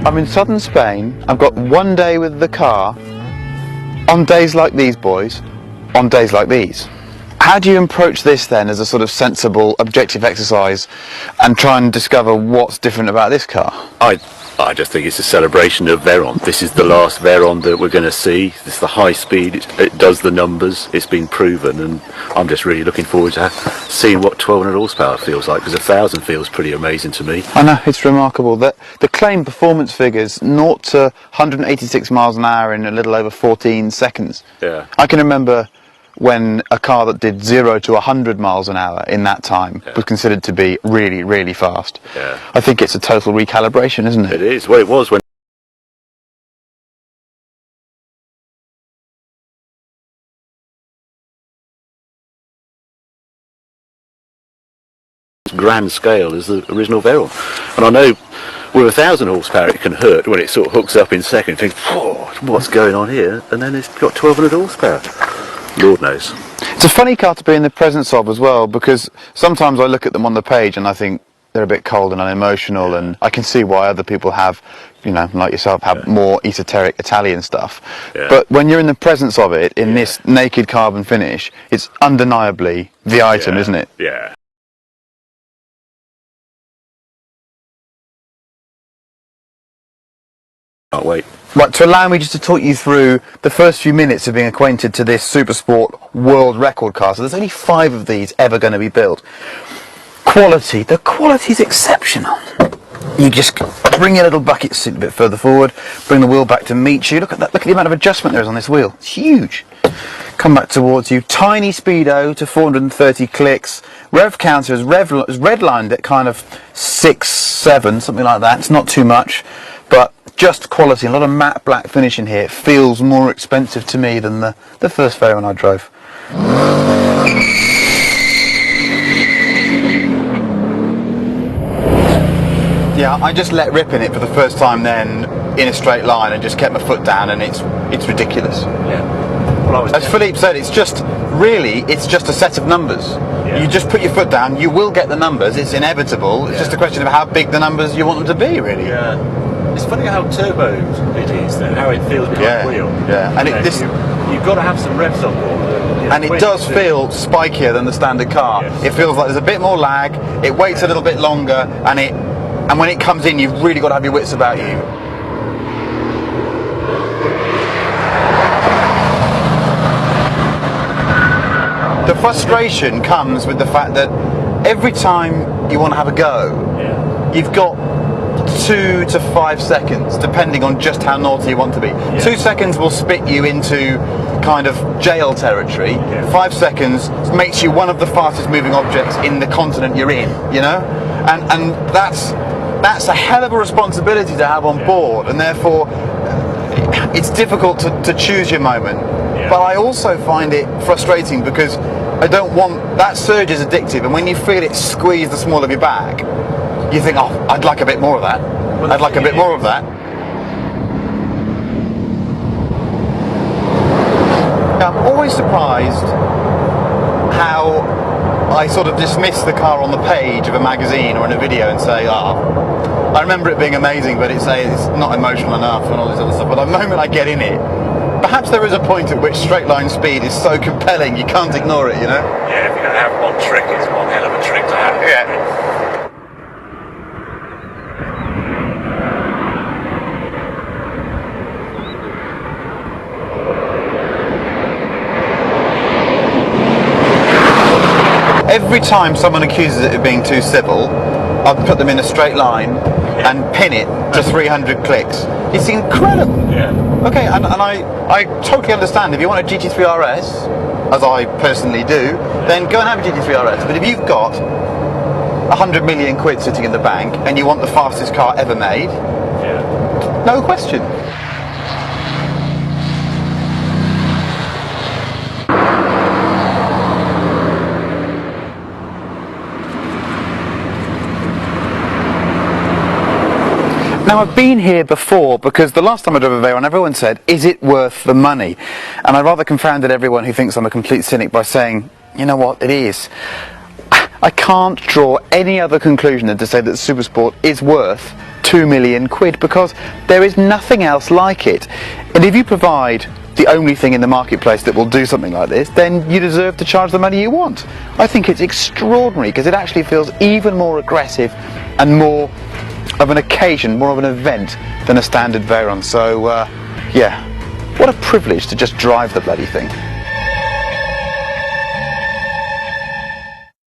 I'm in southern Spain, I've got one day with the car, on days like these, boys, on days like these. How do you approach this then as a sort of sensible, objective exercise and try and discover what's different about this car? I just think it's a celebration of Veyron. This is the last Veyron that we're going to see. It's the high speed, it does the numbers, it's been proven, and I'm just really looking forward to seeing what 1200 horsepower feels like, because 1000 feels pretty amazing to me. I know, it's remarkable. The claimed performance figures, 0 to 186 miles an hour in a little over 14 seconds. Yeah. I can remember when a car that did 0 to 100 miles an hour in that time was considered to be really, really fast. Yeah. I think it's a total recalibration, isn't it? It is. Well, it was when grand scale as the original Veyron. And I know with 1000 horsepower it can hurt when it sort of hooks up in second and thinks, whoa, what's going on here? And then it's got 1200 horsepower. Lord knows. It's a funny car to be in the presence of as well, because sometimes I look at them on the page and I think they're a bit cold and unemotional, and I can see why other people have, you know, like yourself, have more esoteric Italian stuff. Yeah. But when you're in the presence of it, in this naked carbon finish, it's undeniably the item, isn't it? Yeah. Can't wait. Right, to allow me just to talk you through the first few minutes of being acquainted to this Supersport world record car. So there's only 5 of these ever going to be built. Quality, the quality's exceptional. You just bring your little bucket seat a bit further forward, bring the wheel back to meet you. Look at that, look at the amount of adjustment there is on this wheel. It's huge. Come back towards you. Tiny speedo to 430 clicks. Rev counter is redlined at kind of 6, 7, something like that. It's not too much, but just quality. A lot of matte black finish in here. It feels more expensive to me than the first Veyron I drove. Yeah, I just let rip in it for the first time then in a straight line and just kept my foot down, and it's ridiculous. Yeah. Well, as Philippe said, it's just a set of numbers. Yeah. You just put your foot down, you will get the numbers, it's inevitable. It's just a question of how big the numbers you want them to be, really. Yeah. It's funny how turbo it is then, how it feels behind the wheel. Yeah, and you've got to have some revs on board. And it does feel spikier than the standard car. Yes. It feels like there's a bit more lag, it waits a little bit longer, and when it comes in, you've really got to have your wits about you. The frustration comes with the fact that every time you want to have a go, you've got 2 to 5 seconds, depending on just how naughty you want to be. 2 seconds will spit you into kind of jail territory. 5 seconds makes you one of the fastest moving objects in the continent you're in, you know? And that's a hell of a responsibility to have on board, and therefore it's difficult to choose your moment. But I also find it frustrating because I don't want, that surge is addictive, and when you feel it squeeze the small of your back, you think, oh, I'd like a bit more of that. I'd like a bit more of that. I'm always surprised how I sort of dismiss the car on the page of a magazine or in a video and say, oh, I remember it being amazing, but it's not emotional enough and all this other stuff. But the moment I get in it, perhaps there is a point at which straight line speed is so compelling you can't ignore it, you know? Yeah, if you're going to have one trick, it's one hell of a trick to have. Yeah. Every time someone accuses it of being too civil, I'll put them in a straight line and pin it to 300 clicks. It's incredible. Yeah. Okay, and I totally understand. If you want a GT3 RS, as I personally do, then go and have a GT3 RS. But if you've got 100 million quid sitting in the bank and you want the fastest car ever made, no question. Now, I've been here before because the last time I drove a Veyron, everyone said, is it worth the money? And I rather confounded everyone who thinks I'm a complete cynic by saying, you know what, it is. I can't draw any other conclusion than to say that Supersport is worth 2 million quid, because there is nothing else like it. And if you provide the only thing in the marketplace that will do something like this, then you deserve to charge the money you want. I think it's extraordinary because it actually feels even more aggressive and more of an occasion, more of an event than a standard Veyron. So yeah, what a privilege to just drive the bloody thing.